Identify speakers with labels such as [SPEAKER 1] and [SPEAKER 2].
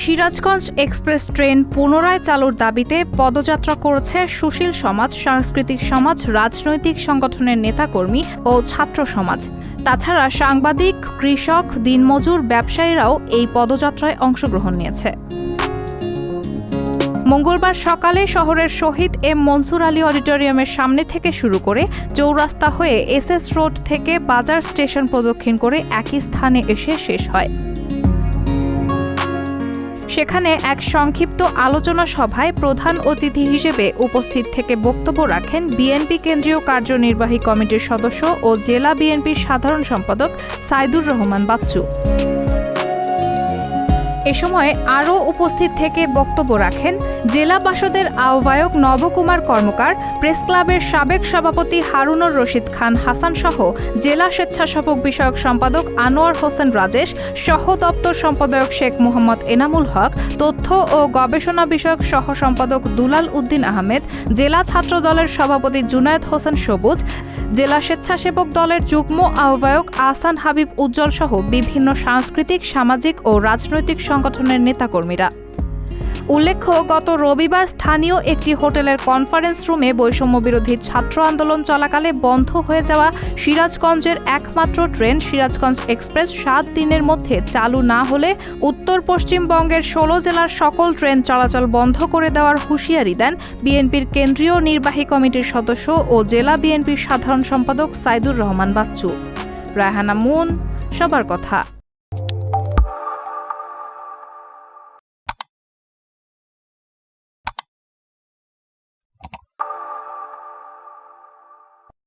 [SPEAKER 1] Sirajganj express train পুনরায় চালুর দাবিতে পদযাত্রা করেছে সুশীল সমাজ, সাংস্কৃতিক সমাজ, রাজনৈতিক সংগঠনের নেতাকর্মী ও ছাত্র সমাজ। তাছাড়া সাংবাদিক, কৃষক, দিনমজুর, ব্যবসায়ীরাও এই পদযাত্রায় অংশগ্রহণ নিয়েছে। মঙ্গলবার সকালে শহরের শহীদ এম মনসুর আলী অডিটোরিয়ামের সামনে থেকে শুরু করে চৌরাস্তা হয়ে এসএস রোড থেকে বাজার স্টেশন প্রদক্ষিণ করে একই স্থানে এসে শেষ হয়। সেখানে এক সংক্ষিপ্ত আলোচনা সভায় প্রধান অতিথি হিসেবে উপস্থিত থেকে বক্তব্য রাখেন বিএনপি কেন্দ্রীয় কার্যনির্বাহী কমিটির সদস্য ও জেলা বিএনপির সাধারণ সম্পাদক সাইদুর রহমান বাচ্চু। এ সময় আরও উপস্থিত থেকে বক্তব্য রাখেন জেলা বাসদের আহ্বায়ক নবকুমার কর্মকার, প্রেস ক্লাবের সাবেক সভাপতি হারুনুর রশিদ খান হাসান সহ জেলা স্বেচ্ছাসেবক বিষয়ক সম্পাদক আনোয়ার হোসেন রাজেশ, সহ দপ্তর সম্পাদক শেখ মোহাম্মদ এনামুল হক, তথ্য ও গবেষণা বিষয়ক সহ সম্পাদক দুলাল উদ্দিন আহমেদ, জেলা ছাত্র দলের সভাপতি জুনায়েদ হোসেন সবুজ, জেলা স্বেচ্ছাসেবক দলের যুগ্ম আহ্বায়ক আহসান হাবিব উজ্জ্বল সহ বিভিন্ন সাংস্কৃতিক, সামাজিক ও রাজনৈতিক সংগঠনের নেতাকর্মীরা। উল্লেখ্য, গত রবিবার স্থানীয় একটি হোটেলের কনফারেন্স রুমে বৈষম্যবিরোধী ছাত্র আন্দোলন চলাকালে বন্ধ হয়ে যাওয়া সিরাজগঞ্জের একমাত্র ট্রেন সিরাজগঞ্জ এক্সপ্রেস 7 দিনের মধ্যে চালু না হলে উত্তর পশ্চিমবঙ্গের 16 জেলার সকল ট্রেন চলাচল বন্ধ করে দেওয়ার হুঁশিয়ারি দেন বিএনপির কেন্দ্রীয় নির্বাহী কমিটির সদস্য ও জেলা বিএনপির সাধারণ সম্পাদক সাইদুর রহমান বাচ্চু। রায়হানা মুন, সবার কথা।